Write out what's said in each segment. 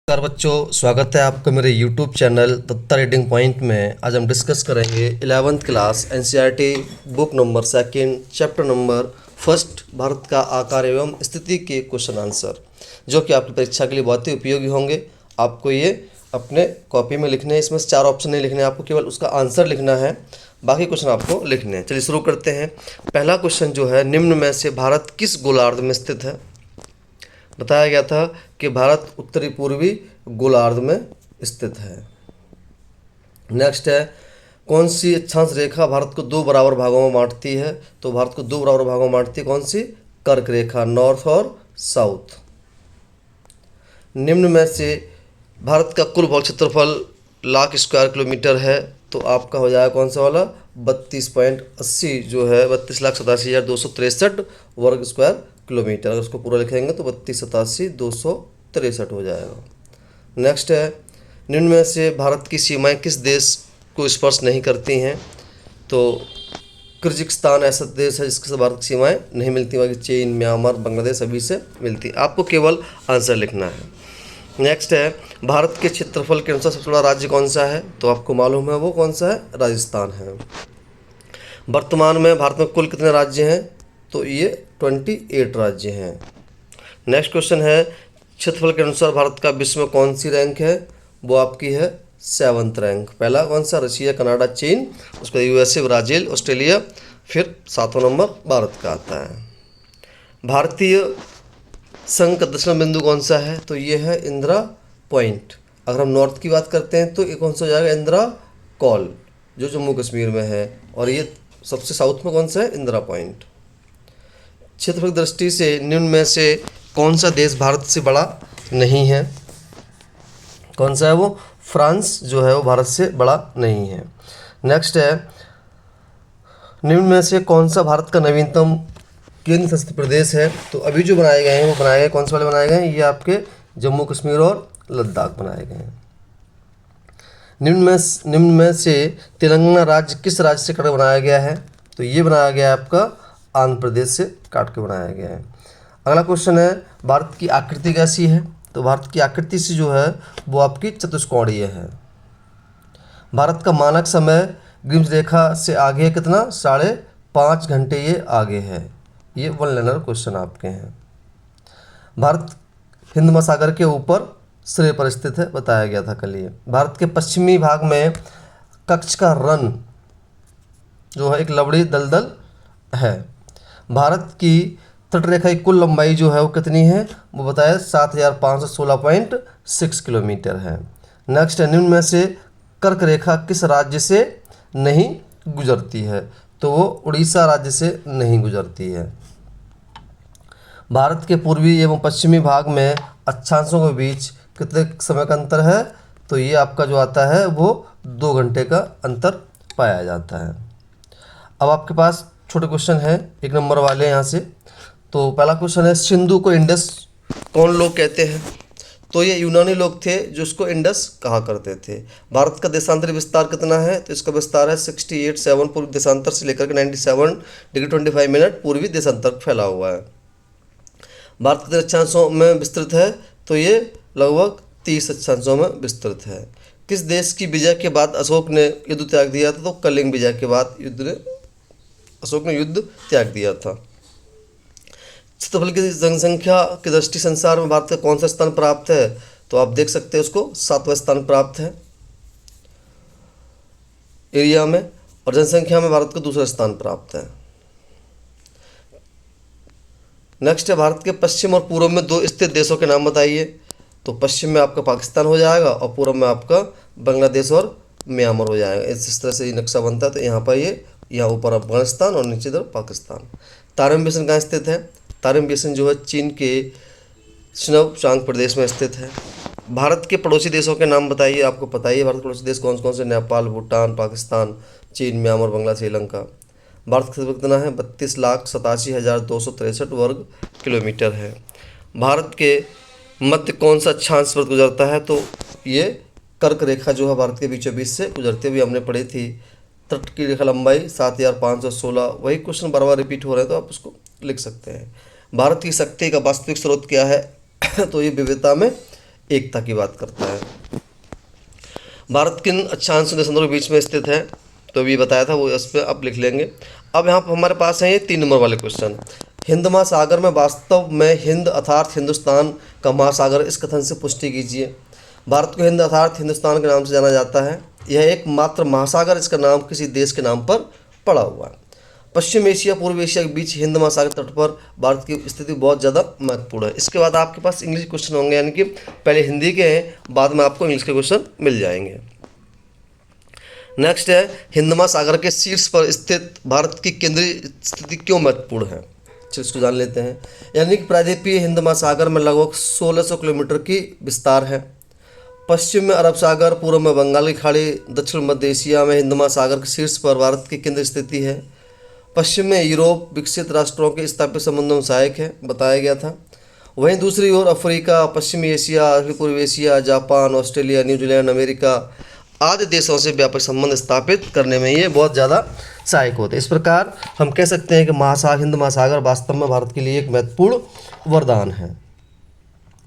नमस्कार बच्चों, स्वागत है आपका मेरे YouTube channel Datta reading point में। आज हम डिस्कस करेंगे 11th class NCERT book number 2 chapter number 1 Bharat का आकार एवं स्थिति के क्वेश्चन आंसर, जो कि आपकी परीक्षा के लिए बहुत ही उपयोगी होंगे। आपको ये अपने कॉपी में लिखने हैं। इसमें से 4 ऑप्शन नहीं लिखने हैं, आपको केवल उसका आंसर लिखना है, बाकी क्वेश्चन आपको लिखने हैं। चलिए शुरू करते हैं। पहला क्वेश्चन जो है, निम्न में से भारत किस गोलार्ध में स्थित है? बताया गया था कि भारत उत्तरी पूर्वी गोलार्ध में स्थित है। नेक्स्ट है, कौन सी अक्षांश रेखा भारत को 2 बराबर भागों में बांटती है? तो भारत को 2 बराबर भागों में बांटती है कौन सी? कर्क रेखा, नॉर्थ और साउथ। निम्न में से भारत का कुल भौतिक क्षेत्रफल लाख स्क्वायर किलोमीटर है, तो आपका हो जाएगा कौन सा वाला? 32.80 जो है 32,87,263 वर्ग स्क्वायर किलोमीटर। अगर उसको पूरा लिखेंगे तो 32,87,263 हो जाएगा। नेक्स्ट है, निम्न में से भारत की सीमाएं किस देश को स्पर्श नहीं करती हैं? तो किर्गिस्तान ऐसा देश है जिसके साथ भारत की सीमाएं नहीं मिलती, बाकी चीन, म्यांमार, बांग्लादेश सभी से मिलती। आपको केवल आंसर लिखना है। नेक्स्ट है, भारत के क्षेत्रफल के अनुसार सबसे बड़ा राज्य कौन सा है? तो आपको मालूम है वो कौन सा है? राजस्थान है। वर्तमान में भारत में कुल कितने राज्य हैं? तो ये 28 राज्य हैं। नेक्स्ट क्वेश्चन है, क्षेत्रफल के अनुसार भारत का विश्व में कौन सी रैंक है? वो आपकी है 7th रैंक। पहला कौन सा? रशिया, कनाडा, चीन, उसके बाद यूएसए, ब्राज़ील, ऑस्ट्रेलिया, फिर 7वां नंबर भारत का आता है। भारतीय संघ का दक्षिण बिंदु कौन सा है? तो ये है इंदिरा पॉइंट। अगर हम नॉर्थ की बात करते हैं तो ये कौन सा हो जाएगा? इंदिरा कॉल, जो जम्मू कश्मीर में है। और ये सबसे साउथ में कौन सा है? इंदिरा पॉइंट। क्षेत्रफल की दृष्टि से निम्न में से कौन सा देश भारत से बड़ा नहीं है? कौन सा है वो? फ्रांस जो है वो भारत से बड़ा नहीं है। नेक्स्ट है, निम्न में से कौन सा भारत का नवीनतम केंद्र शासित प्रदेश है? तो अभी जो बनाए गए हैं वो बनाए गए कौन से वाले बनाए गए हैं? ये आपके जम्मू कश्मीर और लद्दाख बनाए गए हैं। निम्न में से तेलंगाना राज्य किस राज्य से काट बनाया गया है? तो ये बनाया गया है आपका आंध्र प्रदेश से काट के बनाया गया है। अगला क्वेश्चन है, भारत की आकृति कैसी है? तो भारत की आकृति से जो है वो आपकी चतुष्कोणीय है। भारत का मानक समय ग्रीनिच रेखा से आगे कितना? 5.5 घंटे ये आगे है। ये 1 लाइनर क्वेश्चन आपके हैं। भारत हिंद महासागर के ऊपर सिरे पर स्थित है, बताया गया था कल ये। भारत के पश्चिमी भाग में कच्छ का रण जो है एक लवड़ी दलदल है। भारत की तटरेखा की कुल लंबाई जो है वो कितनी है? वो बताया 7,516.6 किलोमीटर है। नेक्स्ट है, निम्न में से कर्क रेखा किस राज्य से नहीं गुजरती है? तो वो उड़ीसा राज्य से नहीं गुजरती है। भारत के पूर्वी एवं पश्चिमी भाग में अक्षांशों के बीच कितने समय का अंतर है? तो ये आपका जो आता है वो 2 घंटे का अंतर पाया जाता है। अब आपके पास छोटे क्वेश्चन है 1 नंबर वाले यहाँ से। तो पहला क्वेश्चन है, सिंधु को इंडस कौन लोग कहते हैं? तो ये यूनानी लोग थे जो इसको इंडस कहा करते थे। भारत का देशांतरी विस्तार कितना है? तो इसका विस्तार है 68.7 पूर्वी देशांतर से लेकर के 97 डिग्री 25 मिनट पूर्वी देशांतर फैला हुआ है। भारत कितने अक्षांशों में विस्तृत है? तो ये लगभग 30 अक्षांशों में विस्तृत है। किस देश की विजय के बाद अशोक ने युद्ध त्याग दिया था? तो कलिंग विजय के बाद अशोक ने युद्ध त्याग दिया था। क्षेत्रफल की जनसंख्या की दृष्टि संसार में भारत का कौन सा स्थान प्राप्त है? तो आप देख सकते हैं उसको 7वां स्थान प्राप्त है एरिया में, और जनसंख्या में भारत को 2रा स्थान प्राप्त है। नेक्स्ट है, भारत के पश्चिम और पूर्व में 2 स्थित देशों के नाम बताइए। तो पश्चिम में आपका पाकिस्तान हो जाएगा और पूर्व में आपका बांग्लादेश और म्यांमार हो जाएगा। इस तरह से ये नक्शा बनता है। तो यहाँ पर ये यहाँ ऊपर अफगानिस्तान और नीचे इधर पाकिस्तान। तारिम बेसिन कहाँ स्थित है? तारिम बेसिन जो है चीन के शिनचांग प्रदेश में स्थित है। भारत के पड़ोसी देशों के नाम बताइए। आपको पता ही है भारत के पड़ोसी देश कौन कौन से? नेपाल, भूटान, पाकिस्तान, चीन, म्यांमार, बांग्लादेश, श्रीलंका। भारत का क्षेत्रफल कितना है? 32,87,263 वर्ग किलोमीटर है। भारत के मध्य कौन सा अक्षांश पर गुजरता है? तो ये कर्क रेखा जो है भारत के बीचों बीच से गुजरते हुए हमने पढ़ी थी। तट की रेखा लंबाई 7,516। वही क्वेश्चन बार बार रिपीट हो रहे हैं तो आप उसको लिख सकते हैं। भारत की शक्ति का वास्तविक स्रोत क्या है? तो ये विविधता में एकता की बात करता है। भारत किन अक्षांश देशों के बीच में स्थित है, तो अभी बताया था वो, इस पर अब लिख लेंगे। अब यहाँ पर हमारे पास है ये 3 नंबर वाले क्वेश्चन। हिंद महासागर में वास्तव में हिंद अर्थात हिंदुस्तान का महासागर, इस कथन से पुष्टि कीजिए। भारत को हिंद अर्थात हिंदुस्तान के नाम से जाना जाता है। यह एकमात्र महासागर, इसका नाम किसी देश के नाम पर पड़ा हुआ है। पश्चिम एशिया पूर्व एशिया के बीच हिंद महासागर तट पर भारत की स्थिति बहुत ज़्यादा महत्वपूर्ण है। इसके बाद आपके पास इंग्लिश क्वेश्चन होंगे, यानी कि पहले हिंदी के हैं, बाद में आपको इंग्लिश के क्वेश्चन मिल जाएंगे। नेक्स्ट है, हिंद महासागर के शीर्ष पर स्थित भारत की केंद्रीय स्थिति क्यों महत्वपूर्ण है, चलिए इसको जान लेते हैं। यानी कि प्रायद्वीपीय हिंद महासागर में लगभग 1600 किलोमीटर की विस्तार है। पश्चिम में अरब सागर, पूर्व में बंगाल की खाड़ी, दक्षिण मध्य एशिया में हिंद महासागर के शीर्ष पर भारत की केंद्रीय स्थिति है। पश्चिम में यूरोप विकसित राष्ट्रों के स्थापित संबंधों में सहायक है, बताया गया था। वहीं दूसरी ओर अफ्रीका, पश्चिमी एशिया, पूर्व Asia, Japan, Australia, New Zealand, America आदि देशों से व्यापक संबंध स्थापित करने में ये बहुत ज़्यादा सहायक होते हैं। इस प्रकार हम कह सकते हैं कि हिंद महासागर वास्तव में भारत के लिए एक महत्वपूर्ण वरदान है।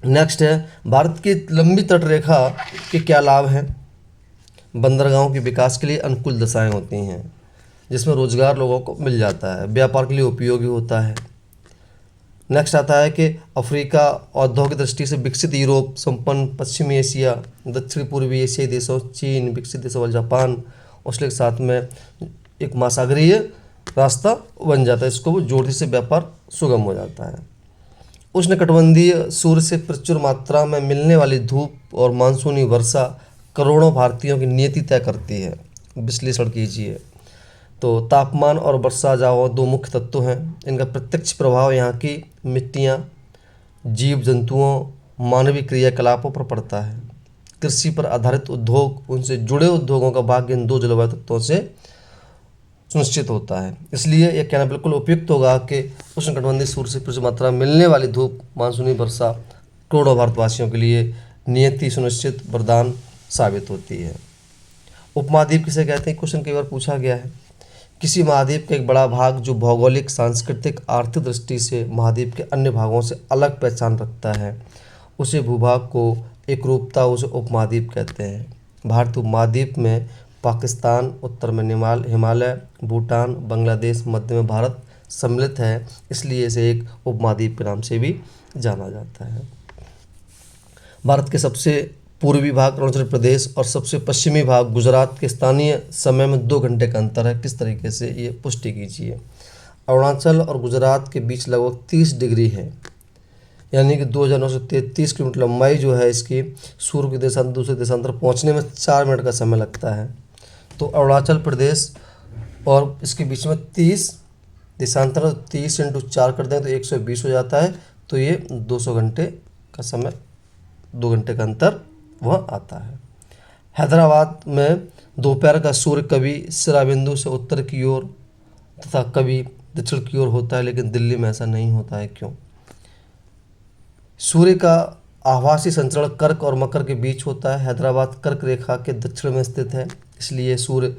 नेक्स्ट है, भारत की लंबी तट रेखा के क्या लाभ हैं। बंदरगाहों के विकास के लिए अनुकूल दशाएं होती हैं, जिसमें रोजगार लोगों को मिल जाता है, व्यापार के लिए उपयोगी होता है। नेक्स्ट आता है कि अफ्रीका औद्योगिक दृष्टि से विकसित, यूरोप संपन्न, पश्चिमी एशिया, दक्षिण पूर्वी एशियाई देशों, चीन विकसित देशों, जापान, उसके साथ में एक महासागरीय रास्ता बन जाता है, इसको जोड़ने से व्यापार सुगम हो जाता है। उष्णकटिबंधीय सूर्य से प्रचुर मात्रा में मिलने वाली धूप और मानसूनी वर्षा करोड़ों भारतीयों की नियति तय करती है। विश्लेषण कीजिए। तो तापमान और वर्षा जाओ दो मुख्य तत्व हैं। इनका प्रत्यक्ष प्रभाव यहाँ की मिट्टियाँ, जीव जंतुओं, मानवीय क्रियाकलापों पर पड़ता है। कृषि पर आधारित उद्योग, उनसे जुड़े उद्योगों का भाग्य इन 2 जलवायु तत्वों से सुनिश्चित होता है। इसलिए यह कहना बिल्कुल उपयुक्त होगा कि उष्णकटिबंधीय सूर्य से प्रचुर मात्रा में मिलने वाली धूप, मानसूनी वर्षा करोड़ों भारतवासियों के लिए नियति सुनिश्चित वरदान साबित होती है। उपमहाद्वीप किसे कहते हैं, क्वेश्चन कई बार पूछा गया है। किसी महाद्वीप का एक बड़ा भाग जो भौगोलिक, सांस्कृतिक, आर्थिक दृष्टि से महाद्वीप के अन्य भागों से अलग पहचान रखता है, उसे भूभाग को एक रूपता, उसे उपमहाद्वीप कहते हैं। भारत उपमहाद्वीप में पाकिस्तान, उत्तर में हिमालय, भूटान, बांग्लादेश, मध्य में भारत सम्मिलित है, इसलिए इसे एक उपमहाद्वीप के नाम से भी जाना जाता है। भारत के सबसे पूर्वी भाग अरुणाचल प्रदेश और सबसे पश्चिमी भाग गुजरात के स्थानीय समय में 2 घंटे का अंतर है। किस तरीके से, ये पुष्टि कीजिए। अरुणाचल और गुजरात के बीच लगभग 30 डिग्री है, यानी कि 2933 किलोमीटर लंबाई जो है इसकी। सूर्य के देशांतर दूसरे देशांतर पहुंचने में 4 मिनट का समय लगता है। तो अरुणाचल प्रदेश और इसके बीच में 30 देशांतर, 30 × 4 कर दें तो 120 हो जाता है। तो ये 200 घंटे का समय, 2 घंटे का अंतर वह आता है। हैदराबाद में दोपहर का सूर्य कभी सिराबिंदु से उत्तर की ओर तथा कभी दक्षिण की ओर होता है, लेकिन दिल्ली में ऐसा नहीं होता है। क्यों? सूर्य का आभासी संचरण कर्क और मकर के बीच होता है। हैदराबाद कर्क रेखा के दक्षिण में स्थित है, इसलिए सूर्य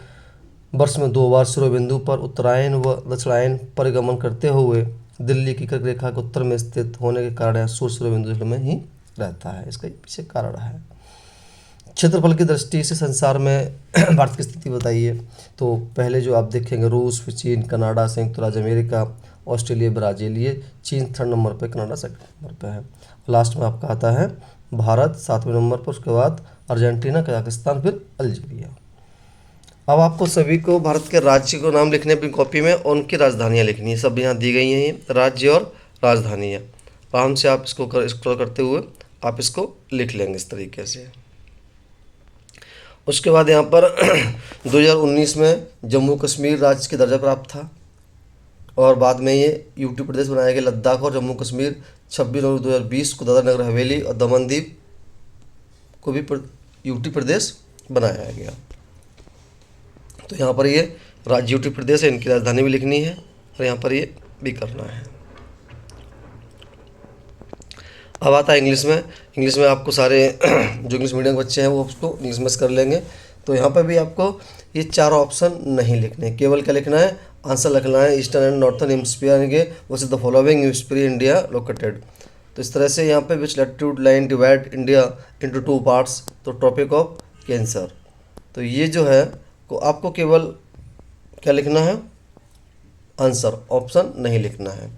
वर्ष में 2 बार शिरोबिंदु पर उत्तरायण व दक्षिणायन परिगमन करते हुए दिल्ली की कर्क रेखा के उत्तर में स्थित होने के कारण सूर्य शिरोबिंदु में ही रहता है। इसका पीछे कारण है। क्षेत्रफल की दृष्टि से संसार में भारत की स्थिति बताइए। तो पहले जो आप देखेंगे रूस, फिर चीन, कनाडा, संयुक्त राज्य अमेरिका, ऑस्ट्रेलिया, ब्राज़ील। ये चीन 3rd नंबर पे, कनाडा 2nd नंबर पे है। लास्ट में आपका आता है भारत 7वें नंबर पर, उसके बाद अर्जेंटीना, कजाकिस्तान, फिर अल्जीरिया। अब आपको सभी को भारत के राज्य को नाम लिखने अपनी कॉपी में और उनकी राजधानियाँ लिखनी है। सब यहाँ दी गई हैं, ये राज्य और राजधानियाँ। आराम से आप इसको स्क्रॉल करते हुए आप इसको लिख लेंगे इस तरीके से। उसके बाद यहाँ पर 2019 में जम्मू कश्मीर राज्य के दर्जा प्राप्त था और बाद में ये यूटी प्रदेश बनाया गया। लद्दाख और जम्मू कश्मीर 26 नवंबर 2020 को दादरा नगर हवेली और दमन दीव को भी यूटी प्रदेश बनाया गया। तो यहाँ पर ये राज्य यूटी प्रदेश है, इनकी राजधानी भी लिखनी है और यहाँ पर ये भी करना है। अब आता है इंग्लिश में। इंग्लिश में आपको सारे जो इंग्लिश मीडियम के बच्चे हैं वो उसको इंग्लिश में कर लेंगे। तो यहाँ पर भी आपको ये 4 ऑप्शन नहीं लिखने, केवल क्या लिखना है, आंसर लिखना है। ईस्टर्न एंड नॉर्थर्न हेमिस्फीयर के वो the following hemisphere India located. तो इस तरह से यहाँ पे which latitude line divide India into 2 parts, तो ट्रॉपिक ऑफ कैंसर। तो ये जो है को आपको केवल क्या लिखना है, आंसर, ऑप्शन नहीं लिखना है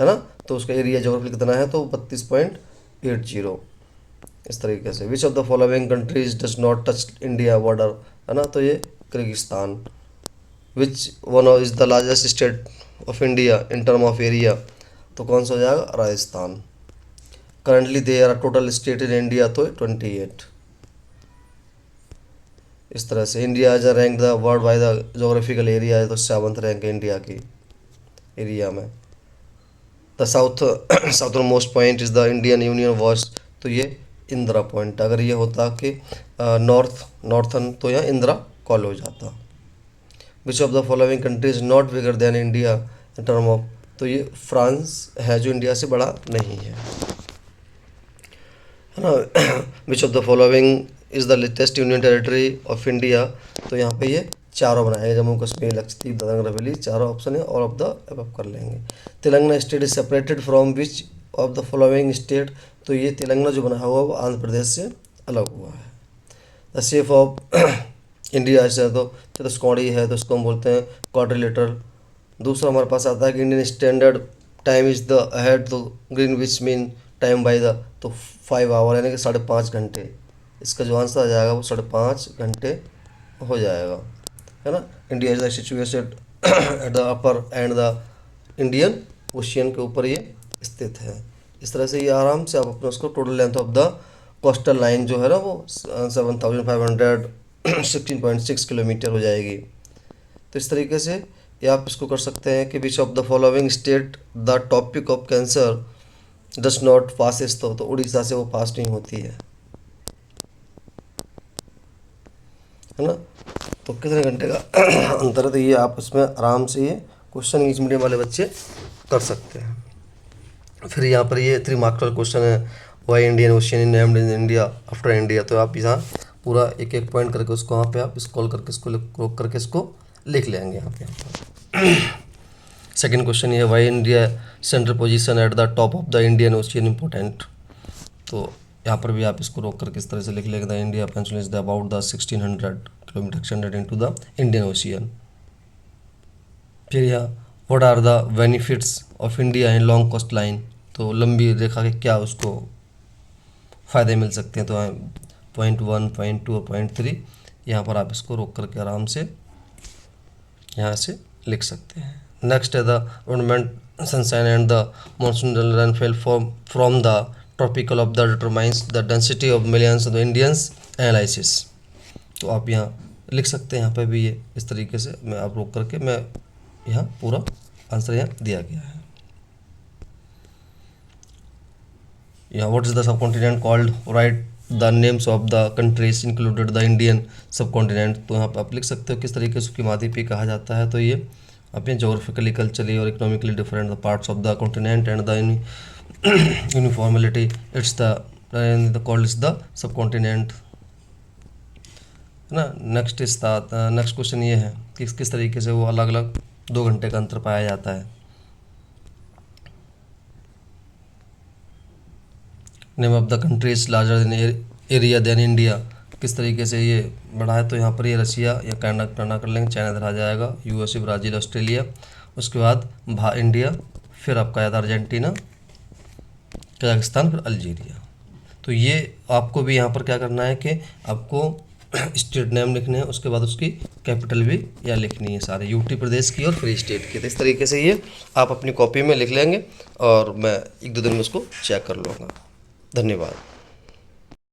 ना। तो उसका एरिया ज्योग्राफी कितना है, तो 32.80। इस तरीके से which of the following countries does not touch India border, है ना, तो ये Kyrgyzstan. Which one is the largest state of India in term of area, तो कौन सा हो जाएगा, Rajasthan. Currently there are total state in India, तो 28। इस तरह से India as a rank the world by the geographical area है, तो 7th रैंक है इंडिया की एरिया में। The southern most point is the Indian union watch, तो ये इंदिरा पॉइंट। अगर ये होता कि नॉर्थन, तो यहाँ इंदिरा कॉल हो जाता। विच of the following country is not bigger than India in term of, तो ये फ्रांस है जो इंडिया से बड़ा नहीं है ना। विच of the following is the latest union territory of India, तो यहाँ पे ये चारों बनाए, जम्मू कश्मीर, लक्षद्वीप, दादरा नगर हवेली, चारों ऑप्शन है, और ऑफ द अब कर लेंगे। Telangana state is separated from which of the following state, तो ये तेलंगाना जो बना हुआ वो आंध्र प्रदेश से अलग हुआ है। द शेप ऑफ इंडिया ऐसे तो चतुष्कोणीय है, तो इसको हम बोलते हैं क्वाड्रिलेटरल। दूसरा हमारे पास आता है कि Indian standard time is the ahead, तो Greenwich mean time by the, तो 5 आवर, यानी कि 5.5 घंटे। इसका जो आंसर आ जाएगा वो 5.5 घंटे हो जाएगा, है ना। India is the situated at the upper and the Indian ocean के ऊपर ये स्थित है। इस तरह से ये आराम से आप अपने उसको total length of the coastal line जो है ना वो 7516.6 किलोमीटर हो जाएगी। तो इस तरीके से ये आप इसको कर सकते हैं कि विच of the following state the topic of cancer does not passes, तो उड़ीसा से वो पास नहीं होती है ना। तो कितने घंटे का अंतर है, तो ये आप इसमें आराम से ये क्वेश्चन इंग्लिश मीडियम वाले बच्चे कर सकते हैं। फिर यहाँ पर ये 3 मार्क्स का क्वेश्चन है, why Indian ocean named in India after India, तो आप यहाँ पूरा एक एक पॉइंट करके उसको वहाँ पे आप स्क्रॉल करके इसको रोक करके इसको लिख लेंगे यहाँ पे। सेकंड क्वेश्चन ये है, why India central position at the top of the Indian ocean important, तो यहाँ पर भी आप इसको रोक करके इस तरह से लिख लेंगे, the India peninsula is the about the 1600 kilometre extended into the Indian ocean. फिर यहाँ what are the benefits of India in long coast line, तो लंबी रेखा के क्या उसको फ़ायदे मिल सकते हैं, तो 0.1, 0.2 और 0.3 यहाँ पर आप इसको रोक करके आराम से यहाँ से लिख सकते हैं। नेक्स्ट है the abundant sunshine and the monsoonal rainfall from the tropical of the determines the density of millions of the Indians analysis, तो आप यहाँ लिख सकते हैं। यहाँ पे भी ये इस तरीके से मैं आप रोक करके मैं यहाँ पूरा आंसर यहाँ दिया गया है। यहाँ what is the sub continent called, right the names of the countries included the Indian सब कॉन्टिनेंट, तो यहाँ पर आप लिख सकते हो किस तरीके से उसकी महाद्वीपीय कहा जाता है। तो ये आप यहाँ जोग्राफिकली, कल्चरली और economically different the parts of the continent and the यूनिफॉर्मिलिटी it's the called is the sub continent, है ना। नेक्स्ट इस नेक्स्ट क्वेश्चन ये है कि किस तरीके से वो अलग अलग 2 घंटे का अंतर पाया जाता है। Name of the countries larger than area than India, किस तरीके से ये बड़ा है, तो यहाँ पर ये रशिया या कनाडा कर लेंगे, चाइना इधर आ जाएगा, यूएसए, ब्राज़ील, ऑस्ट्रेलिया, उसके बाद इंडिया, फिर आपका याद अर्जेंटीना, कजाकिस्तान, फिर अल्जीरिया। तो ये आपको भी यहाँ पर क्या करना है कि आपको स्टेट नेम लिखने हैं, उसके बाद उसकी कैपिटल भी यहाँ लिखनी है, सारे यूटी प्रदेश की और फ्री स्टेट की। तो इस तरीके से ये आप अपनी कॉपी में लिख लेंगे और मैं 1-2 दिन में उसको चेक कर लूँगा। धन्यवाद।